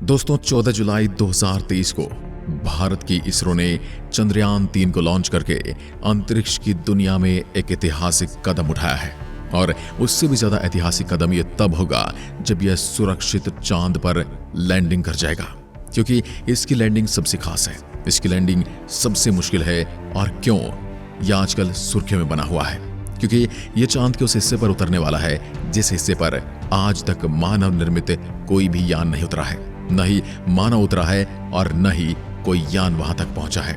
दोस्तों 14 जुलाई 2023 को भारत की इसरो ने चंद्रयान 3 को लॉन्च करके अंतरिक्ष की दुनिया में एक ऐतिहासिक कदम उठाया है। और उससे भी ज्यादा ऐतिहासिक कदम यह तब होगा जब यह सुरक्षित चांद पर लैंडिंग कर जाएगा, क्योंकि इसकी लैंडिंग सबसे खास है, इसकी लैंडिंग सबसे मुश्किल है। और क्यों? यह आजकल सुर्खियों में बना हुआ है, क्योंकि यह चांद के उस हिस्से पर उतरने वाला है जिस हिस्से पर आज तक मानव निर्मित कोई भी यान नहीं उतरा है। न ही मानव उतरा है और न ही कोई यान वहां तक पहुंचा है।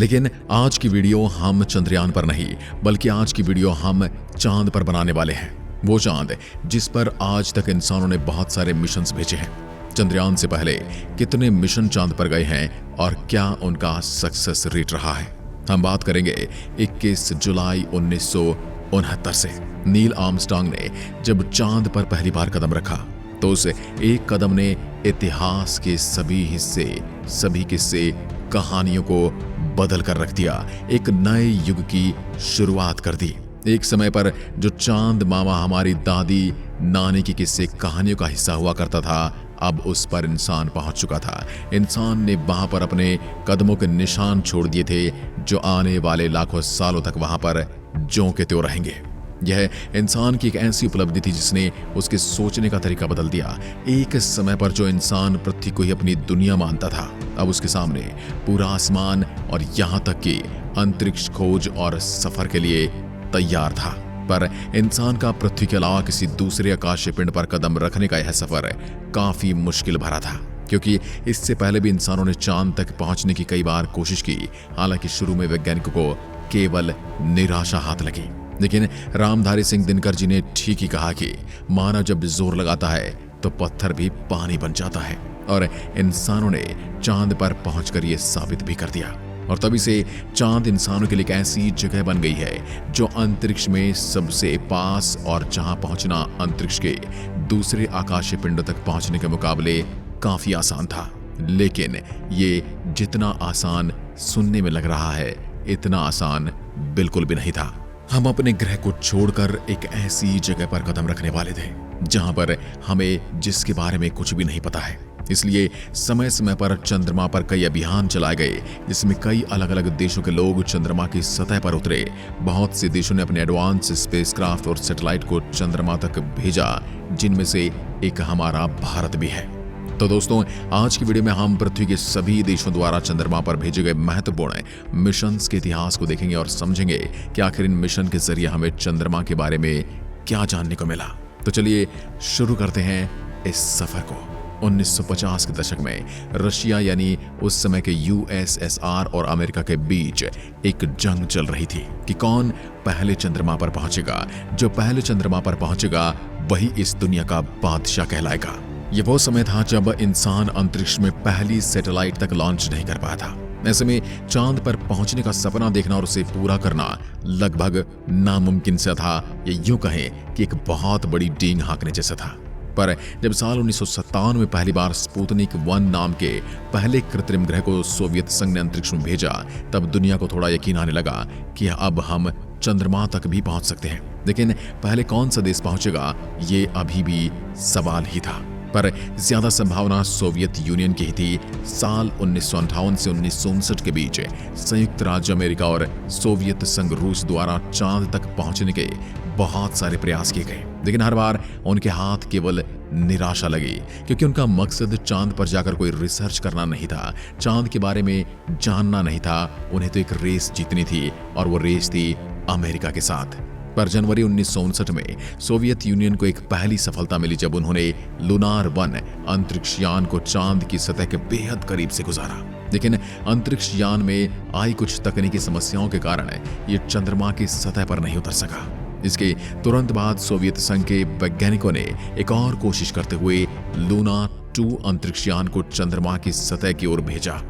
लेकिन आज की वीडियो हम चंद्रयान पर नहीं, बल्कि आज की वीडियो हम चांद पर बनाने वाले हैं। वो चांद जिस पर आज तक इंसानों ने बहुत सारे मिशंस भेजे हैं। चंद्रयान से पहले कितने मिशन चांद पर गए हैं और क्या उनका सक्सेस रेट रहा है, हम बात करेंगे 21 जुलाई 1969 से। नील आर्मस्ट्रांग ने जब चांद पर पहली बार कदम रखा तो उस एक कदम ने इतिहास के सभी हिस्से, सभी किस्से, कहानियों को बदल कर रख दिया। एक नए युग की शुरुआत कर दी। एक समय पर जो चांद मामा हमारी दादी नानी की किस्से कहानियों का हिस्सा हुआ करता था, अब उस पर इंसान पहुंच चुका था। इंसान ने वहां पर अपने कदमों के निशान छोड़ दिए थे, जो आने वाले लाखों सालों तक वहां पर ज्यों के त्यों रहेंगे। यह इंसान की एक ऐसी उपलब्धि थी जिसने उसके सोचने का तरीका बदल दिया। एक समय पर जो इंसान पृथ्वी को ही अपनी दुनिया मानता था, अब उसके सामने पूरा आसमान और यहाँ तक कि अंतरिक्ष खोज और सफर के लिए तैयार था। पर इंसान का पृथ्वी के अलावा किसी दूसरे आकाशीय पिंड पर कदम रखने का यह सफर काफी मुश्किल भरा था, क्योंकि इससे पहले भी इंसानों ने चांद तक पहुंचने की कई बार कोशिश की। हालांकि शुरू में वैज्ञानिकों को केवल निराशा हाथ लगी, लेकिन रामधारी सिंह दिनकर जी ने ठीक ही कहा कि मानव जब जोर लगाता है तो पत्थर भी पानी बन जाता है। और इंसानों ने चांद पर पहुंचकर यह साबित भी कर दिया। और तभी से चांद इंसानों के लिए एक ऐसी जगह बन गई है जो अंतरिक्ष में सबसे पास, और जहां पहुंचना अंतरिक्ष के दूसरे आकाशीय पिंडों तक पहुंचने के मुकाबले काफी आसान था। लेकिन ये जितना आसान सुनने में लग रहा है, इतना आसान बिल्कुल भी नहीं था। हम अपने ग्रह को छोड़कर एक ऐसी जगह पर कदम रखने वाले थे जहां पर हमें जिसके बारे में कुछ भी नहीं पता है। इसलिए समय समय पर चंद्रमा पर कई अभियान चलाए गए, जिसमें कई अलग अलग देशों के लोग चंद्रमा की सतह पर उतरे। बहुत से देशों ने अपने एडवांस स्पेसक्राफ्ट और सैटेलाइट को चंद्रमा तक भेजा, जिनमें से एक हमारा भारत भी है। तो दोस्तों, आज की वीडियो में हम पृथ्वी के सभी देशों द्वारा चंद्रमा पर भेजे गए महत्वपूर्ण मिशंस के इतिहास को देखेंगे और समझेंगे कि आखिर इन मिशन के जरिए हमें चंद्रमा के बारे में क्या जानने को मिला। तो चलिए शुरू करते हैं इस सफर को। 1950 के दशक में रशिया यानी उस समय के यूएसएसआर और अमेरिका के बीच एक जंग चल रही थी कि कौन पहले चंद्रमा पर पहुंचेगा। जो पहले चंद्रमा पर पहुंचेगा वही इस दुनिया का बादशाह कहलाएगा। यह वो समय था जब इंसान अंतरिक्ष में पहली सैटेलाइट तक लॉन्च नहीं कर पाया था। ऐसे में चांद पर पहुंचने का सपना देखना और उसे पूरा करना लगभग नामुमकिन सा था, या यूं कहें कि एक बहुत बड़ी डींग हाँकने जैसा था। पर जब साल 1957 में पहली बार स्पुतनिक 1 नाम के पहले कृत्रिम ग्रह को सोवियत संघ ने अंतरिक्ष में भेजा, तब दुनिया को थोड़ा यकीन आने लगा कि अब हम चंद्रमा तक भी पहुंच सकते हैं। लेकिन पहले कौन सा देश पहुंचेगा, ये अभी भी सवाल ही था। पर ज्यादा संभावना सोवियत यूनियन की ही थी। साल 1958 से 1959 के बीच संयुक्त राज्य अमेरिका और सोवियत संघ रूस द्वारा चांद तक पहुंचने के बहुत सारे प्रयास किए गए, लेकिन हर बार उनके हाथ केवल निराशा लगी, क्योंकि उनका मकसद चांद पर जाकर कोई रिसर्च करना नहीं था, चांद के बारे में जानना नहीं था। उन्हें तो एक रेस जीतनी थी, और वो रेस थी अमेरिका के साथ। पर जनवरी 1959 में सोवियत यूनियन को एक पहली सफलता मिली जब उन्होंने लूनार 1 अंतरिक्ष यान को चांद की सतह के बेहद करीब से गुजारा। लेकिन अंतरिक्ष यान में आई कुछ तकनीकी समस्याओं के कारण ये चंद्रमा की सतह पर नहीं उतर सका। इसके तुरंत बाद सोवियत संघ के वैज्ञानिकों ने एक और कोशिश करते हुए लूना 2 अंतरिक्ष यान को चंद्रमा की सतह की ओर भेजा,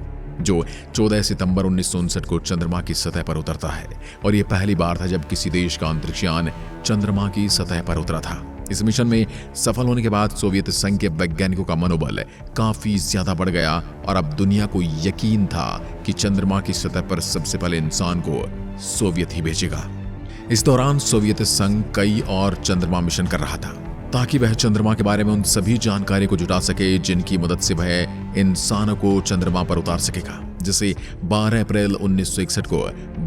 जो 14 सितंबर 1959 को चंद्रमा की सतह पर उतरता है। और यह पहली बार था जब किसी देश का अंतरिक्ष यान चंद्रमा की सतह पर उतरा था। इस मिशन में सफल होने के बाद सोवियत संघ के वैज्ञानिकों का मनोबल काफी ज्यादा बढ़ गया, और अब दुनिया को यकीन था कि चंद्रमा की सतह पर सबसे पहले इंसान को सोवियत ही भेजेगा। इस दौरान सोवियत संघ कई और चंद्रमा मिशन कर रहा था। ताकि वह चंद्रमा के बारे में उन सभी जानकारी को जुटा सके जिनकी मदद से वह इंसानों को चंद्रमा पर उतार सकेगा। जिसे 12 अप्रैल 1961 को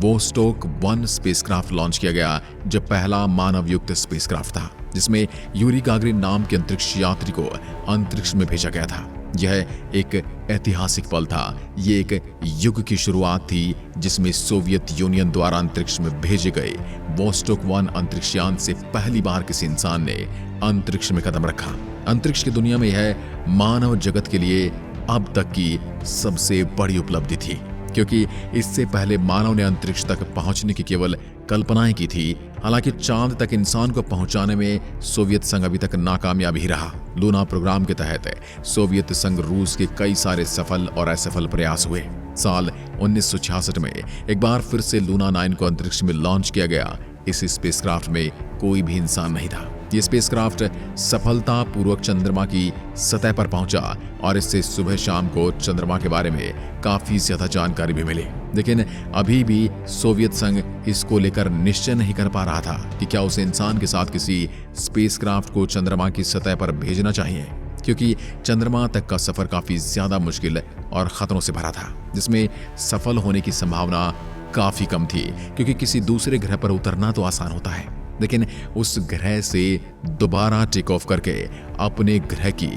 वोस्टोक 1 स्पेसक्राफ्ट लॉन्च किया गया, जो पहला मानव युक्त स्पेसक्राफ्ट था, जिसमें यूरी गागरिन नाम के अंतरिक्ष यात्री को अंतरिक्ष में भेजा गया था। यह एक ऐतिहासिक पल था। ये एक युग की शुरुआत थी जिसमें सोवियत यूनियन द्वारा अंतरिक्ष में भेजे गए वोस्टोक 1 अंतरिक्ष यान से पहली बार किसी इंसान ने अंतरिक्ष में कदम रखा। अंतरिक्ष की दुनिया में यह मानव जगत के लिए अब तक की सबसे बड़ी उपलब्धि थी, क्योंकि इससे पहले मानव ने अंतरिक्ष तक पहुंचने की केवल कल्पनाएं की थी। हालांकि चांद तक इंसान को पहुंचाने में सोवियत संघ अभी तक नाकामयाब ही रहा। लूना प्रोग्राम के तहत सोवियत संघ रूस के कई सारे सफल और असफल प्रयास हुए। साल 1966 में एक बार फिर से लूना 9 को अंतरिक्ष में लॉन्च किया गया। इस स्पेसक्राफ्ट में कोई भी इंसान नहीं था। ये स्पेसक्राफ्ट सफलतापूर्वक चंद्रमा की सतह पर पहुंचा और इससे सुबह शाम को चंद्रमा के बारे में काफी ज्यादा जानकारी भी मिली। लेकिन अभी भी सोवियत संघ इसको लेकर निश्चय नहीं कर पा रहा था कि क्या उसे इंसान के साथ किसी स्पेसक्राफ्ट को चंद्रमा की सतह पर भेजना चाहिए, क्योंकि चंद्रमा तक का सफर काफी ज्यादा मुश्किल और खतरों से भरा था, जिसमें सफल होने की संभावना काफी कम थी। क्योंकि किसी दूसरे ग्रह पर उतरना तो आसान होता है, लेकिन उस ग्रह से दोबारा टेक ऑफ करके अपने ग्रह की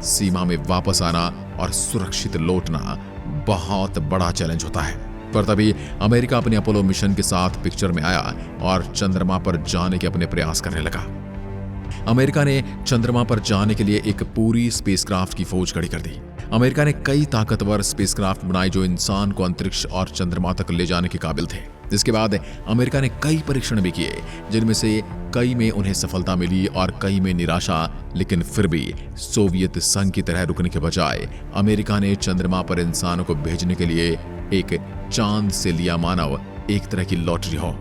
सीमा में वापस आना और सुरक्षित लौटना बहुत बड़ा चैलेंज होता है। पर तभी अमेरिका अपने अपोलो मिशन के साथ पिक्चर में आया और चंद्रमा पर जाने के अपने प्रयास करने लगा। अमेरिका ने चंद्रमा पर जाने के लिए एक पूरी स्पेसक्राफ्ट की फौज खड़ी कर दी। अमेरिका ने कई ताकतवर स्पेसक्राफ्ट बनाए जो इंसान को अंतरिक्ष और चंद्रमा तक ले जाने के काबिल थे। जिसके बाद अमेरिका ने कई परीक्षण भी किए, जिनमें से कई में उन्हें सफलता मिली और कई में निराशा। लेकिन फिर भी सोवियत संघ की तरह रुकने के बजाय अमेरिका ने चंद्रमा पर इंसानों को भेजने के लिए एक चांद से लिया मानव एक तरह की लॉटरी हो,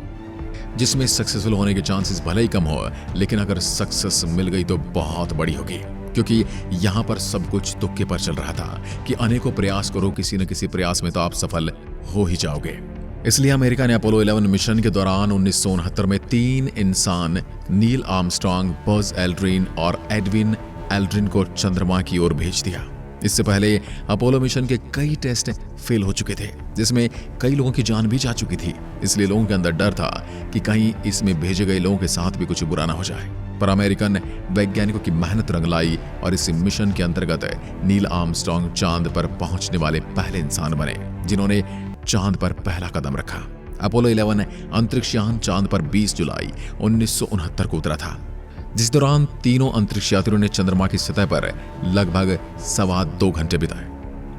जिसमें सक्सेसफुल होने के चांसेस भले ही कम हो, लेकिन अगर सक्सेस मिल गई तो बहुत बड़ी होगी। क्योंकि यहाँ पर सब कुछ तुक्के पर चल रहा था कि अनेकों प्रयास करो, किसी न किसी प्रयास में तो आप सफल हो ही जाओगे। इसलिए अमेरिका ने अपोलो 11 मिशन के दौरान 1969 में 3 इंसान नील आर्मस्ट्रांग, बज एल्ड्रिन और एडविन एल्ड्रिन को चंद्रमा की ओर भेज दिया। इससे पहले अपोलो मिशन के कई टेस्ट फेल हो चुके थे, जिसमें कई लोगों की जान भी जा चुकी थी। इसलिए लोगों के अंदर डर था कि कहीं इसमें भेजे गए लोगों के साथ भी कुछ बुरा ना हो जाए। पर अमेरिकन वैज्ञानिकों की मेहनत रंग लाई और इस मिशन के अंतर्गत नील आर्मस्ट्रांग चांद पर पहुंचने वाले पहले इंसान बने जिन्होंने चांद पर पहला कदम रखा। अपोलो 11 अंतरिक्ष यान चांद पर 20 जुलाई 1969 को उतरा था, जिस दौरान तीनों अंतरिक्ष यात्रियों ने चंद्रमा की सतह पर लगभग 2.25 घंटे बिताए।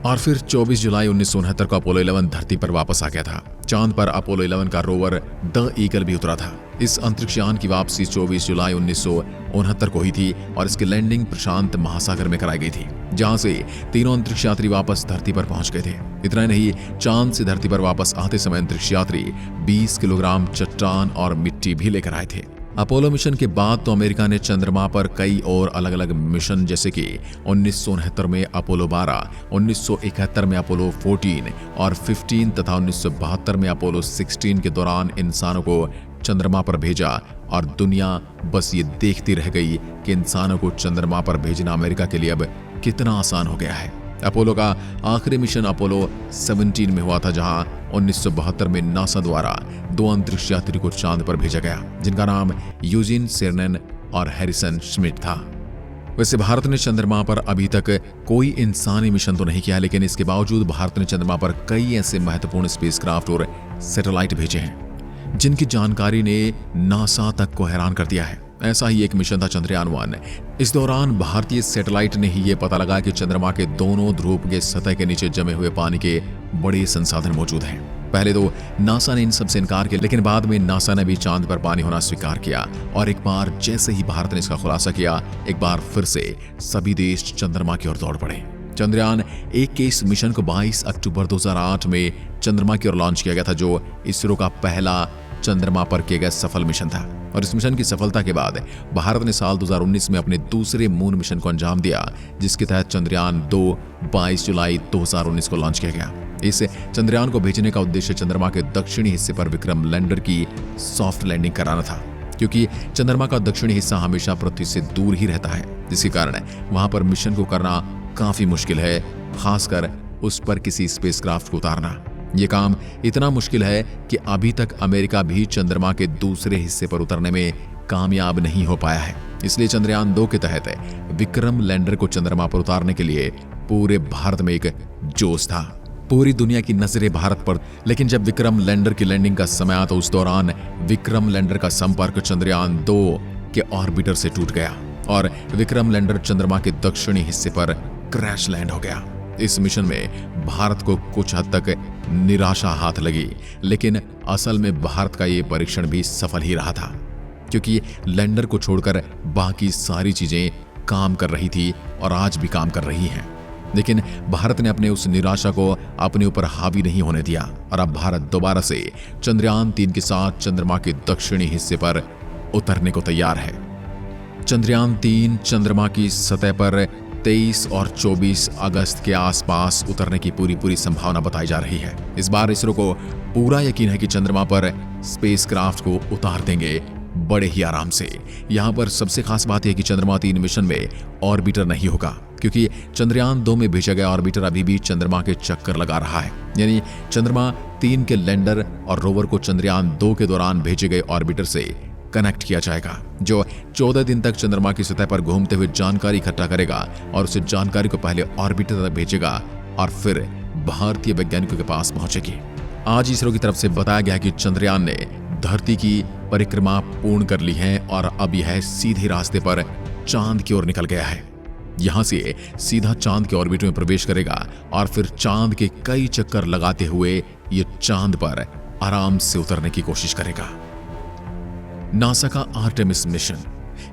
और फिर 24 जुलाई 1969 को अपोलो 11 धरती पर वापस आ गया था। चांद पर अपोलो 11 का रोवर द ईगल भी उतरा था। इस अंतरिक्ष यान की वापसी 24 जुलाई 1969 को हुई थी और इसकी लैंडिंग प्रशांत महासागर में कराई गई थी, जहां से तीनों अंतरिक्ष यात्री वापस धरती पर पहुंच गए थे। इतना नहीं, चांद से धरती पर वापस आते समय अंतरिक्ष यात्री 20 किलोग्राम चट्टान और मिट्टी भी लेकर आए थे। अपोलो मिशन के बाद तो अमेरिका ने चंद्रमा पर कई और अलग अलग मिशन, जैसे कि 1969 में अपोलो 12, 1971 में अपोलो 14 और 15 तथा 1972 में अपोलो 16 के दौरान इंसानों को चंद्रमा पर भेजा। और दुनिया बस ये देखती रह गई कि इंसानों को चंद्रमा पर भेजना अमेरिका के लिए अब कितना आसान हो गया है। अपोलो का आखिरी मिशन अपोलो 17 में हुआ था, जहां 1972 में नासा द्वारा 2 अंतरिक्ष यात्री को चांद पर भेजा गया, जिनका नाम यूजिन सेरनेन और हैरिसन श्मिट था। वैसे भारत ने चंद्रमा पर अभी तक कोई इंसानी मिशन तो नहीं किया, लेकिन इसके बावजूद भारत ने चंद्रमा पर कई ऐसे महत्वपूर्ण स्पेसक्राफ्ट और सैटेलाइट भेजे हैं जिनकी जानकारी ने नासा तक को हैरान कर दिया है। ऐसा ही एक मिशन था चंद्रयान 1। इस दौरान भारतीय सैटेलाइट ने ही ये पता लगाया कि चंद्रमा के दोनों ध्रुव के सतह के नीचे जमे हुए पानी के बड़े संसाधन मौजूद हैं। पहले तो नासा ने इन सबसे इनकार किया, लेकिन बाद में नासा ने भी चांद पर पानी होना स्वीकार किया। और एक बार जैसे ही भारत ने इसका खुलासा किया, एक बार फिर से सभी देश चंद्रमा की ओर दौड़ पड़े। चंद्रयान 1 के इस मिशन को 22 अक्टूबर 2008 में चंद्रमा की ओर लॉन्च किया गया था, जो इसरो का पहला चंद्रमा पर किया गया सफल मिशन था। और इस मिशन की सफलता के बाद भारत ने साल 2019 में अपने दूसरे मून मिशन को अंजाम दिया, जिसके तहत चंद्रयान 2 22 जुलाई 2019 को लॉन्च किया गया। इस चंद्रयान को भेजने का उद्देश्य चंद्रमा के दक्षिणी हिस्से पर विक्रम लैंडर की सॉफ्ट लैंडिंग कराना था, क्योंकि चंद्रमा का दक्षिणी हिस्सा हमेशा पृथ्वी से दूर ही रहता है, जिसके कारण वहां पर मिशन को करना काफी मुश्किल है, खासकर उस पर किसी स्पेसक्राफ्ट को उतारना। यह काम इतना मुश्किल है कि अभी तक अमेरिका भी चंद्रमा के दूसरे हिस्से पर उतरने में कामयाब नहीं हो पाया है। इसलिए चंद्रयान 2 के तहत विक्रम लैंडर को चंद्रमा पर उतारने के लिए पूरे भारत में एक जोश था। पूरी दुनिया की नजरें भारत पर। लेकिन जब विक्रम लैंडर की लैंडिंग का समय आया तो उस दौरान विक्रम लैंडर का संपर्क चंद्रयान 2 के ऑर्बिटर से टूट गया और विक्रम लैंडर चंद्रमा के दक्षिणी हिस्से पर क्रैश लैंड हो गया। इस मिशन में भारत को कुछ हद तक निराशा हाथ लगी, लेकिन असल में भारत का ये परीक्षण भी सफल ही रहा था, क्योंकि लैंडर को छोड़कर बाकी सारी चीजें काम कर रही थी और आज भी काम कर रही हैं। लेकिन भारत ने अपने उस निराशा को अपने ऊपर हावी नहीं होने दिया और अब भारत दोबारा से चंद्रयान 3 के साथ चंद्रमा के दक्षिणी हिस्से पर उतरने को तैयार है। चंद्रयान 3 चंद्रमा की सतह पर 23 और 24 अगस्त के आसपास उतरने की पूरी संभावना बताई जा रही है। इस बार इसरो को पूरा यकीन है कि चंद्रमा पर स्पेसक्राफ्ट को उतार देंगे बड़े ही आराम से। यहां पर सबसे खास बात यह कि चंद्रमा 3 मिशन में ऑर्बिटर नहीं होगा, क्योंकि चंद्रयान 2 में भेजा गया ऑर्बिटर अभी भी चंद्रमा के चक्कर लगा रहा है। यानी चंद्रमा 3 के लैंडर और रोवर को चंद्रयान 2 के दौरान भेजे गए ऑर्बिटर से कनेक्ट किया जाएगा, जो 14 दिन तक चंद्रमा की सतह पर घूमते हुए जानकारी इकट्ठा करेगा और उस जानकारी को पहले ऑर्बिटर तक भेजेगा और फिर भारतीय वैज्ञानिकों के पास पहुंचेगी। आज इसरो की तरफ से बताया गया कि चंद्रयान ने धरती की परिक्रमा पूर्ण कर ली है और अब यह सीधे रास्ते पर चांद की ओर निकल गया है। यहां से सीधा चांद के ऑर्बिट में प्रवेश करेगा और फिर चांद के कई चक्कर लगाते हुए यह चांद पर आराम से उतरने की कोशिश करेगा। नासा का आर्टेमिस मिशन।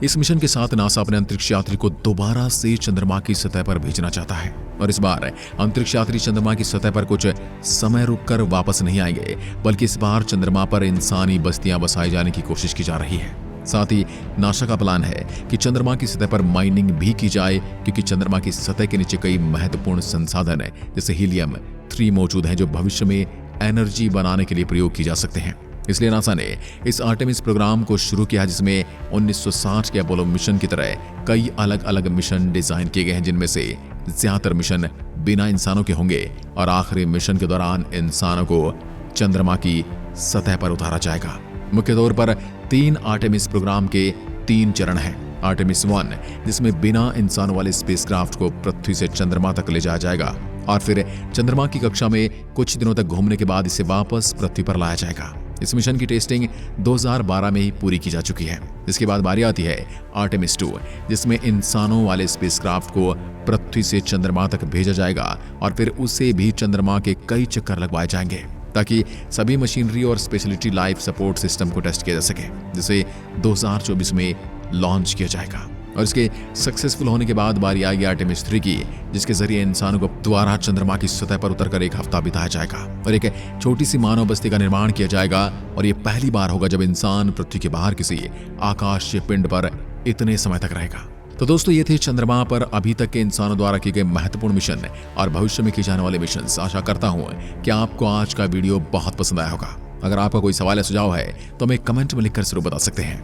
इस मिशन के साथ नासा अपने अंतरिक्ष यात्री को दोबारा से चंद्रमा की सतह पर भेजना चाहता है और इस बार अंतरिक्ष यात्री चंद्रमा की सतह पर कुछ समय रुककर वापस नहीं आएंगे, बल्कि इस बार चंद्रमा पर इंसानी बस्तियां बसाए जाने की कोशिश की जा रही है। साथ ही नासा का प्लान है कि चंद्रमा की सतह पर माइनिंग भी की जाए, क्योंकि चंद्रमा की सतह के नीचे कई महत्वपूर्ण संसाधन जैसे हीलियम 3 मौजूद हैं, जो भविष्य में एनर्जी बनाने के लिए प्रयोग की जा सकते हैं। इसलिए नासा ने इस आर्टेमिस प्रोग्राम को शुरू किया, जिसमें 1960 के अपोलो मिशन की तरह कई अलग अलग मिशन डिजाइन किए गए हैं, जिनमें से ज्यादातर मिशन बिना इंसानों के होंगे और आखिरी मिशन के दौरान इंसानों को चंद्रमा की सतह पर उतारा जाएगा। मुख्य तौर पर 3 आर्टेमिस प्रोग्राम के 3 चरण हैं। आर्टेमिस 1, जिसमें बिना इंसानों वाले स्पेसक्राफ्ट को पृथ्वी से चंद्रमा तक ले जाया जाएगा और फिर चंद्रमा की कक्षा में कुछ दिनों तक घूमने के बाद इसे वापस पृथ्वी पर लाया जाएगा। इस मिशन की टेस्टिंग 2012 में ही पूरी की जा चुकी है। इसके बाद बारी आती है आर्टेमिस 2, जिसमें इंसानों वाले स्पेसक्राफ्ट को पृथ्वी से चंद्रमा तक भेजा जाएगा और फिर उसे भी चंद्रमा के कई चक्कर लगवाए जाएंगे, ताकि सभी मशीनरी और स्पेशलिटी लाइफ सपोर्ट सिस्टम को टेस्ट किया जा सके, जिसे 2024 में लॉन्च किया जाएगा। और इसके सक्सेसफुल होने के बाद बारी आएगी आर्टेमिस 3 की, जिसके जरिए इंसानों को दोबारा चंद्रमा की सतह पर उतरकर 1 हफ्ता बिताया जाएगा और एक छोटी सी मानव बस्ती का निर्माण किया जाएगा। और ये पहली बार होगा जब इंसान पृथ्वी के बाहर किसी आकाशीय पिंड पर इतने समय तक रहेगा। तो दोस्तों, ये थे चंद्रमा पर अभी तक के इंसानों द्वारा किए गए महत्वपूर्ण मिशन और भविष्य में किए जाने वाले मिशन। आशा करता हूं कि आपको आज का वीडियो बहुत पसंद आया होगा। अगर आपका कोई सवाल या सुझाव है तो हमें कमेंट में लिखकर जरूर बता सकते हैं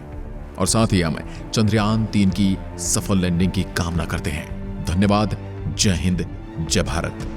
और साथ ही हम चंद्रयान 3 की सफल लैंडिंग की कामना करते हैं। धन्यवाद। जय हिंद, जय भारत।